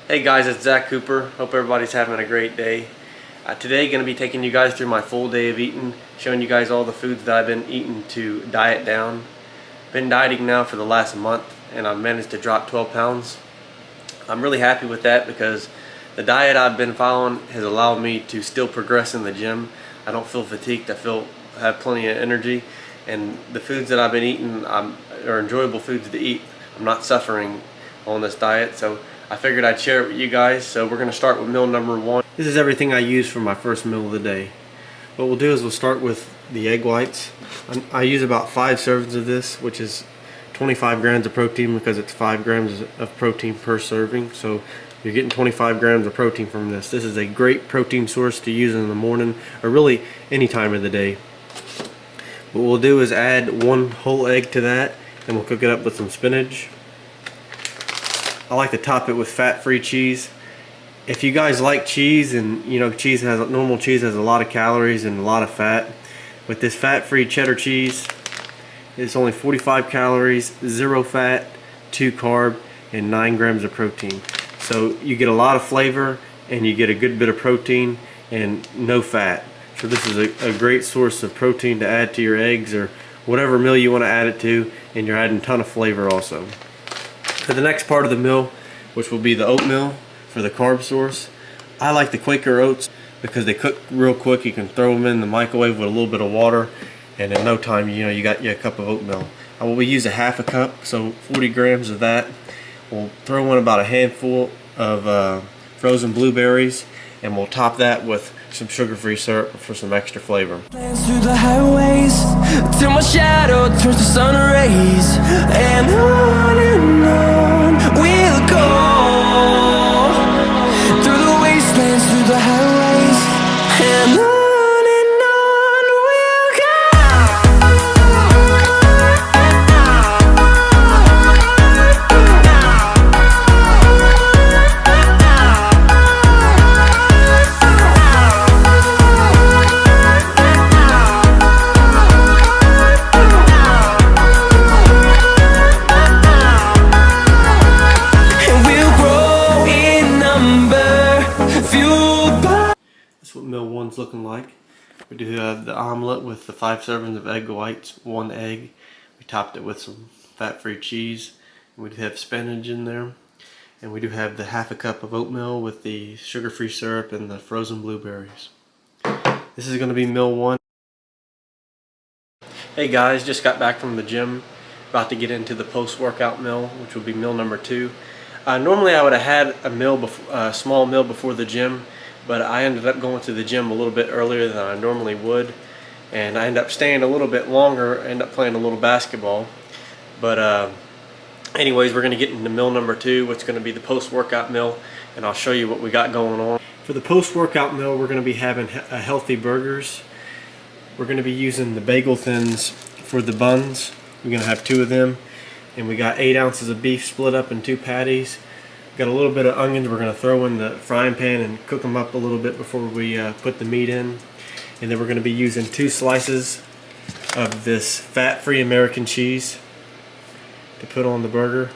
Hey guys, it's Zach Cooper. Hope everybody's having a great day. Today going to be taking you guys through my full day of eating, showing you guys all the foods that I've been eating to diet down. Been dieting now for the last month and I've managed to drop 12 pounds. I'm really happy with that because the diet I've been following has allowed me to still progress in the gym. I don't feel fatigued, I have plenty of energy, and the foods that I've been eating are enjoyable foods to eat. I'm not suffering on this diet, so I figured I'd share it with you guys. So we're going to start with meal number 1. This is everything I use for my first meal of the day. What we'll do is we'll start with the egg whites. I use about 5 servings of this, which is 25 grams of protein because it's 5 grams of protein per serving. So you're getting 25 grams of protein from this. This is a great protein source to use in the morning or really any time of the day. What we'll do is add 1 whole egg to that and we'll cook it up with some spinach. I like to top it with fat-free cheese. If you guys like cheese, and you know normal cheese has a lot of calories and a lot of fat, with this fat-free cheddar cheese, it's only 45 calories, 0 fat, 2 carb, and 9 grams of protein. So you get a lot of flavor and you get a good bit of protein and no fat. So this is a great source of protein to add to your eggs or whatever meal you want to add it to, and you're adding a ton of flavor also. For the next part of the meal, which will be the oatmeal for the carb source, I like the Quaker oats because they cook real quick. You can throw them in the microwave with a little bit of water, and in no time, you got a cup of oatmeal. I will use a half a cup, so 40 grams of that. We'll throw in about a handful of frozen blueberries, and we'll top that with some sugar-free syrup for some extra flavor. Through the highways till my shadow turns to sun rays, and on we'll go through the wastelands, through the highways, and on. Meal 1's looking like. We do have the omelet with the 5 servings of egg whites, 1 egg. We topped it with some fat-free cheese. We do have spinach in there, and we do have the half a cup of oatmeal with the sugar-free syrup and the frozen blueberries. This is going to be meal 1. Hey guys, just got back from the gym. About to get into the post-workout meal, which will be meal number 2. Normally I would have had a small meal before the gym, but I ended up going to the gym a little bit earlier than I normally would, and I ended up staying a little bit longer, ended up playing a little basketball. But anyways, we're going to get into meal number 2, which is going to be the post-workout meal, and I'll show you what we got going on. For the post-workout meal, we're going to be having healthy burgers. We're going to be using the bagel thins for the buns. We're going to have 2 of them, and we got 8 ounces of beef split up in 2 patties. Got a little bit of onions we're going to throw in the frying pan and cook them up a little bit before we put the meat in. And then we're going to be using 2 slices of this fat-free American cheese to put on the burger.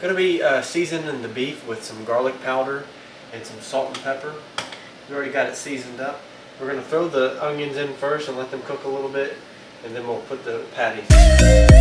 Going to be seasoning the beef with some garlic powder and some salt and pepper. We already got it seasoned up. We're going to throw the onions in first and let them cook a little bit, and then we'll put the patties in.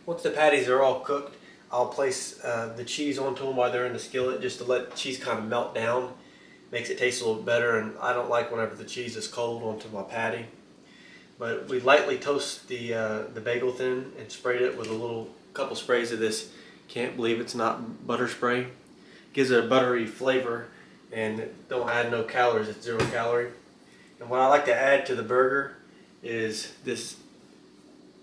Once the patties are all cooked, I'll place the cheese onto them while they're in the skillet just to let the cheese kind of melt down. Makes it taste a little better, and I don't like whenever the cheese is cold onto my patty. But we lightly toast the bagel thin and sprayed it with a couple sprays of this. Can't believe it's not butter spray. Gives it a buttery flavor and don't add no calories. It's 0 calorie. And what I like to add to the burger is this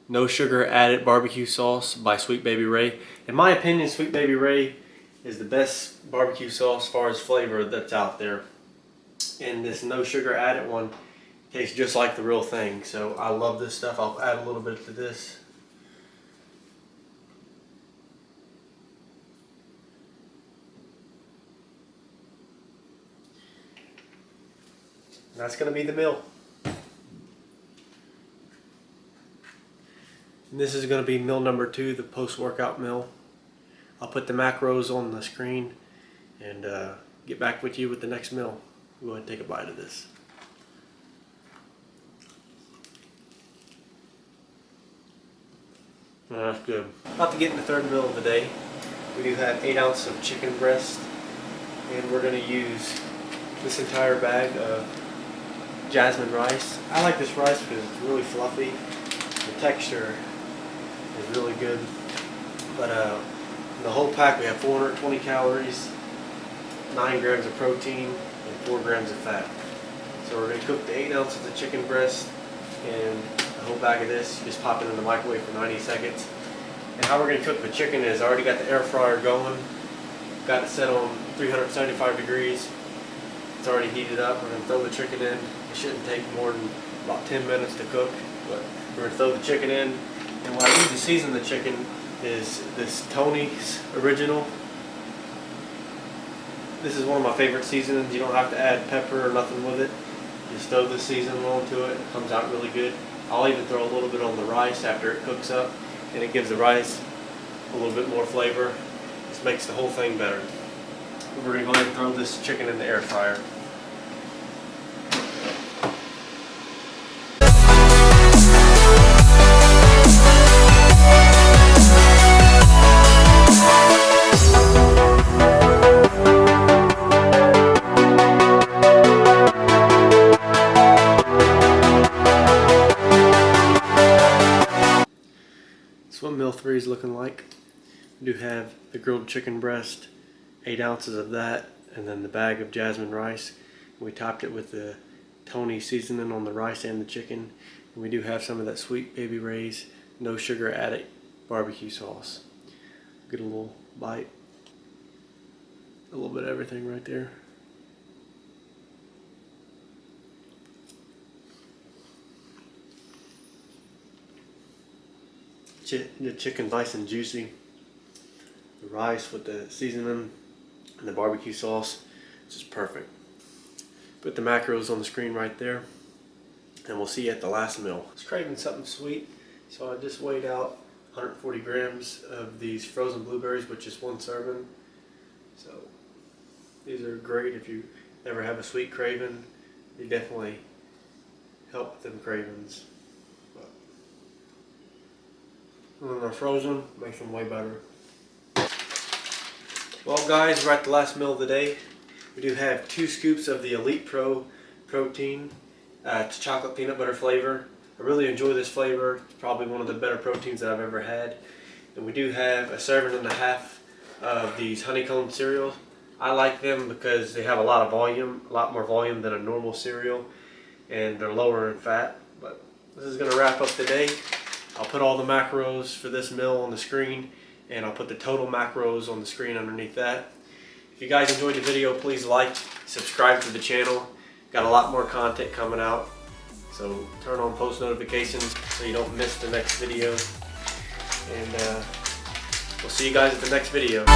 no sugar added barbecue sauce by Sweet Baby Ray. In my opinion, Sweet Baby Ray is the best barbecue sauce as far as flavor that's out there. And this no sugar added one tastes just like the real thing. So I love this stuff. I'll add a little bit to this. And that's going to be the meal. And this is going to be meal number 2, the post-workout meal. I'll put the macros on the screen and get back with you with the next meal. Go ahead and take a bite of this. That's good. About to get in the third meal of the day. We do have 8 ounces of chicken breast, and we're going to use this entire bag of jasmine rice. I like this rice because it's really fluffy. The texture is really good. But in the whole pack we have 420 calories, 9 grams of protein, and 4 grams of fat. So we're going to cook the 8 ounces of chicken breast and a whole bag of this. You just pop it in the microwave for 90 seconds. And how we're going to cook the chicken is I already got the air fryer going. Got it set on 375 degrees. It's already heated up. We're going to throw the chicken in. It shouldn't take more than about 10 minutes to cook. But we're going to throw the chicken in. And what I use to season the chicken is this Tony's Original. This is one of my favorite seasonings. You don't have to add pepper or nothing with it. Just throw the seasoning onto it. It comes out really good. I'll even throw a little bit on the rice after it cooks up, and it gives the rice a little bit more flavor. This makes the whole thing better. We're going to go ahead and throw this chicken in the air fryer. That's what meal 3 is looking like. We do have the grilled chicken breast, 8 ounces of that, and then the bag of jasmine rice. We topped it with the Tony seasoning on the rice and the chicken. And we do have some of that Sweet Baby Ray's no sugar added barbecue sauce. Get a little bite. A little bit of everything right there. The chicken's nice and juicy. The rice with the seasoning and the barbecue sauce is just perfect. Put the macros on the screen right there, and we'll see you at the last meal. I was craving something sweet, so I just weighed out 140 grams of these frozen blueberries, which is 1 serving. So these are great if you ever have a sweet craving. They definitely help with them cravings. When they're frozen, makes them way better. Well guys, we're at the last meal of the day. We do have 2 scoops of the Elite Pro protein. It's chocolate peanut butter flavor. I really enjoy this flavor. It's probably one of the better proteins that I've ever had. And we do have a serving and a half of these honeycomb cereals. I like them because they have a lot of volume, a lot more volume than a normal cereal, and they're lower in fat. But this is going to wrap up the day. I'll put all the macros for this meal on the screen, and I'll put the total macros on the screen underneath that. If you guys enjoyed the video, please like, subscribe to the channel. Got a lot more content coming out, so turn on post notifications so you don't miss the next video. And we'll see you guys at the next video.